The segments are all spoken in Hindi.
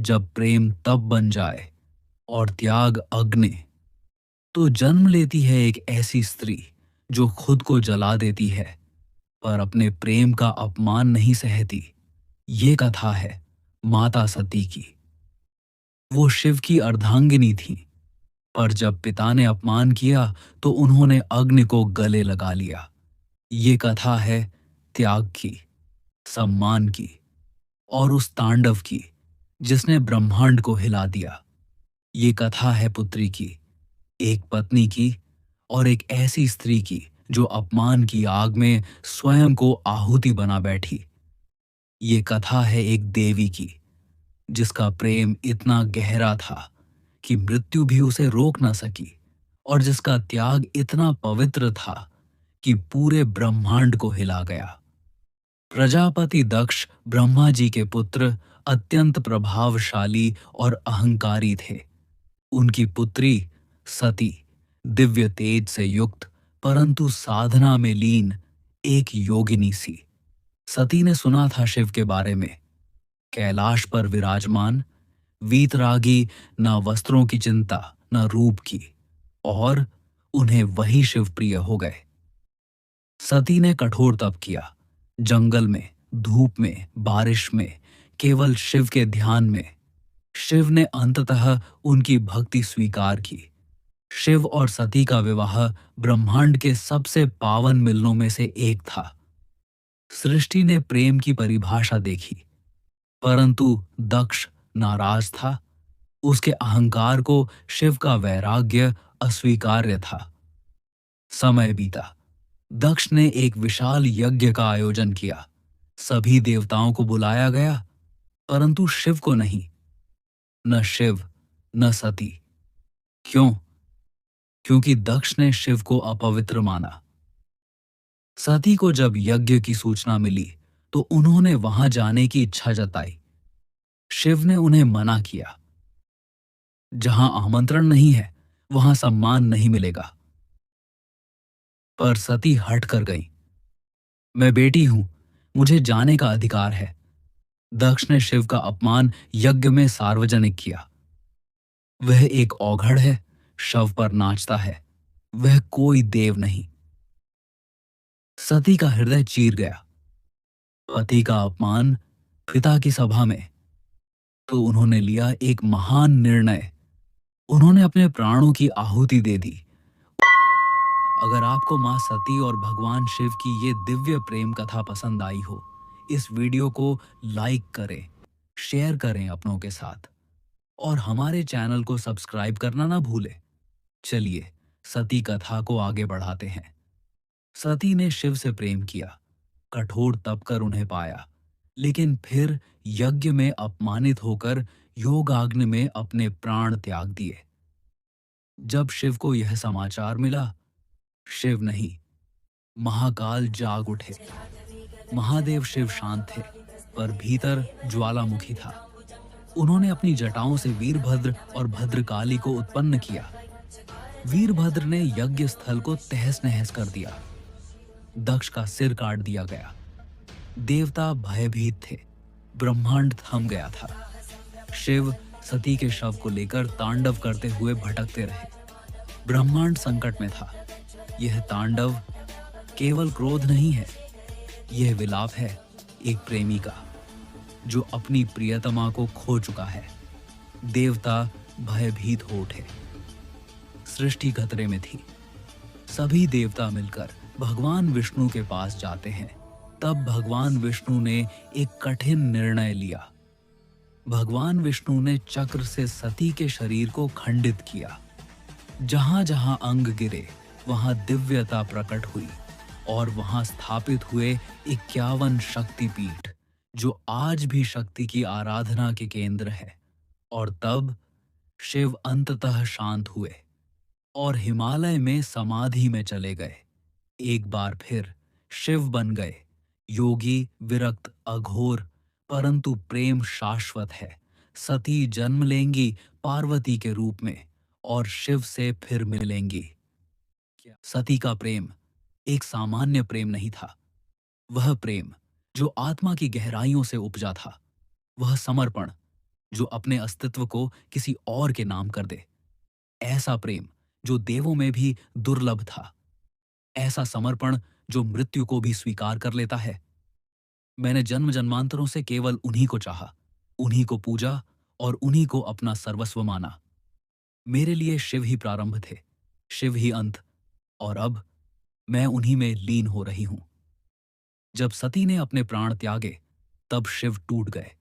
जब प्रेम तब बन जाए और त्याग अग्नि, तो जन्म लेती है एक ऐसी स्त्री जो खुद को जला देती है पर अपने प्रेम का अपमान नहीं सहती। ये कथा है माता सती की। वो शिव की अर्धांगिनी थी, पर जब पिता ने अपमान किया तो उन्होंने अग्नि को गले लगा लिया। ये कथा है त्याग की, सम्मान की और उस तांडव की जिसने ब्रह्मांड को हिला दिया। ये कथा है पुत्री की, एक पत्नी की और एक ऐसी स्त्री की जो अपमान की आग में स्वयं को आहुति बना बैठी। ये कथा है एक देवी की जिसका प्रेम इतना गहरा था कि मृत्यु भी उसे रोक न सकी, और जिसका त्याग इतना पवित्र था कि पूरे ब्रह्मांड को हिला गया। प्रजापति दक्ष ब्रह्मा जी के पुत्र अत्यंत प्रभावशाली और अहंकारी थे। उनकी पुत्री सती दिव्य तेज से युक्त परंतु साधना में लीन एक योगिनी सी। सती ने सुना था शिव के बारे में, कैलाश पर विराजमान, वीतरागी, न वस्त्रों की चिंता न रूप की, और उन्हें वही शिव प्रिय हो गए। सती ने कठोर तप किया, जंगल में, धूप में, बारिश में, केवल शिव के ध्यान में। शिव ने अंततः उनकी भक्ति स्वीकार की। शिव और सती का विवाह ब्रह्मांड के सबसे पावन मिलनों में से एक था। सृष्टि ने प्रेम की परिभाषा देखी, परंतु दक्ष नाराज था। उसके अहंकार को शिव का वैराग्य अस्वीकार्य था। समय बीता। दक्ष ने एक विशाल यज्ञ का आयोजन किया। सभी देवताओं को बुलाया गया, परंतु शिव को नहीं। न शिव न सती। क्यों? क्योंकि दक्ष ने शिव को अपवित्र माना। सती को जब यज्ञ की सूचना मिली तो उन्होंने वहां जाने की इच्छा जताई। शिव ने उन्हें मना किया। जहां आमंत्रण नहीं है वहां सम्मान नहीं मिलेगा। पर सती हट कर गई। मैं बेटी हूं, मुझे जाने का अधिकार है। दक्ष ने शिव का अपमान यज्ञ में सार्वजनिक किया। वह एक औघड़ है, शव पर नाचता है, वह कोई देव नहीं। सती का हृदय चीर गया। पति का अपमान पिता की सभा में। तो उन्होंने लिया एक महान निर्णय। उन्होंने अपने प्राणों की आहुति दे दी। अगर आपको मां सती और भगवान शिव की ये दिव्य प्रेम कथा पसंद आई हो, इस वीडियो को लाइक करें, शेयर करें अपनों के साथ, और हमारे चैनल को सब्सक्राइब करना ना भूलें। चलिए सती कथा को आगे बढ़ाते हैं। सती ने शिव से प्रेम किया, कठोर तप कर उन्हें पाया, लेकिन फिर यज्ञ में अपमानित होकर योगाग्नि में अपने प्राण त्याग दिए। जब शिव को यह समाचार मिला, शिव नहीं, महाकाल जाग उठे। महादेव शिव शांत थे, पर भीतर ज्वालामुखी था। उन्होंने अपनी जटाओं से वीरभद्र और भद्रकाली को उत्पन्न किया। वीरभद्र ने यज्ञ स्थल को तहस नहस कर दिया। दक्ष का सिर काट दिया गया। देवता भयभीत थे। ब्रह्मांड थम गया था। शिव सती के शव को लेकर तांडव करते हुए भटकते रहे। ब्रह्मांड संकट में था। यह तांडव केवल क्रोध नहीं है, यह विलाप है एक प्रेमी का जो अपनी प्रियतमा को खो चुका है। देवता भयभीत हो उठे। सृष्टि खतरे में थी। सभी देवता मिलकर भगवान विष्णु के पास जाते हैं। तब भगवान विष्णु ने एक कठिन निर्णय लिया। भगवान विष्णु ने चक्र से सती के शरीर को खंडित किया। जहां जहां अंग गिरे वहां दिव्यता प्रकट हुई, और वहां स्थापित हुए 51 शक्तिपीठ जो आज भी शक्ति की आराधना के केंद्र है। और तब शिव अंततः शांत हुए और हिमालय में समाधि में चले गए। एक बार फिर शिव बन गए, योगी, विरक्त, अघोर, परंतु प्रेम शाश्वत है। सती जन्म लेंगी पार्वती के रूप में और शिव से फिर मिलेंगी। सती का प्रेम एक सामान्य प्रेम नहीं था। वह प्रेम जो आत्मा की गहराइयों से उपजा था। वह समर्पण जो अपने अस्तित्व को किसी और के नाम कर दे। ऐसा प्रेम जो देवों में भी दुर्लभ था। ऐसा समर्पण जो मृत्यु को भी स्वीकार कर लेता है। मैंने जन्म जन्मांतरों से केवल उन्हीं को चाहा, उन्हीं को पूजा और उन्हीं को अपना सर्वस्व माना। मेरे लिए शिव ही प्रारंभ थे, शिव ही अंत, और अब मैं उन्हीं में लीन हो रही हूं। जब सती ने अपने प्राण त्यागे, तब शिव टूट गए।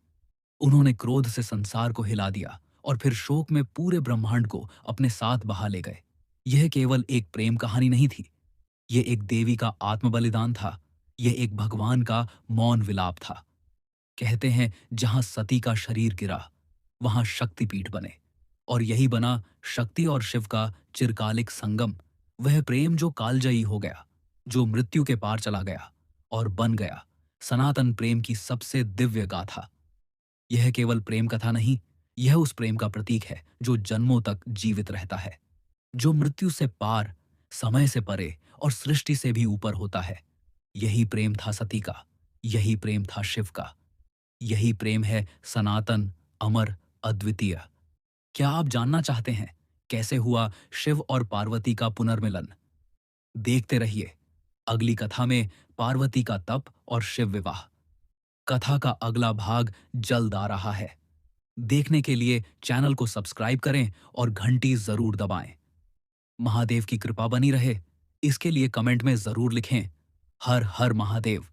उन्होंने क्रोध से संसार को हिला दिया और फिर शोक में पूरे ब्रह्मांड को अपने साथ बहा ले गए। यह केवल एक प्रेम कहानी नहीं थी, यह एक देवी का आत्मबलिदान था, यह एक भगवान का मौन विलाप था। कहते हैं जहां सती का शरीर गिरा, वहां शक्तिपीठ बने, और यही बना शक्ति और शिव का चिरकालिक संगम। वह प्रेम जो कालजयी हो गया, जो मृत्यु के पार चला गया और बन गया सनातन प्रेम की सबसे दिव्य गाथा। यह केवल प्रेम कथा नहीं, यह उस प्रेम का प्रतीक है जो जन्मों तक जीवित रहता है, जो मृत्यु से पार, समय से परे और सृष्टि से भी ऊपर होता है। यही प्रेम था सती का, यही प्रेम था शिव का, यही प्रेम है सनातन, अमर, अद्वितीय। क्या आप जानना चाहते हैं कैसे हुआ शिव और पार्वती का पुनर्मिलन? देखते रहिए अगली कथा में पार्वती का तप और शिव विवाह। कथा का अगला भाग जल्द आ रहा है। देखने के लिए चैनल को सब्सक्राइब करें और घंटी जरूर दबाएं। महादेव की कृपा बनी रहे, इसके लिए कमेंट में जरूर लिखें, हर हर महादेव।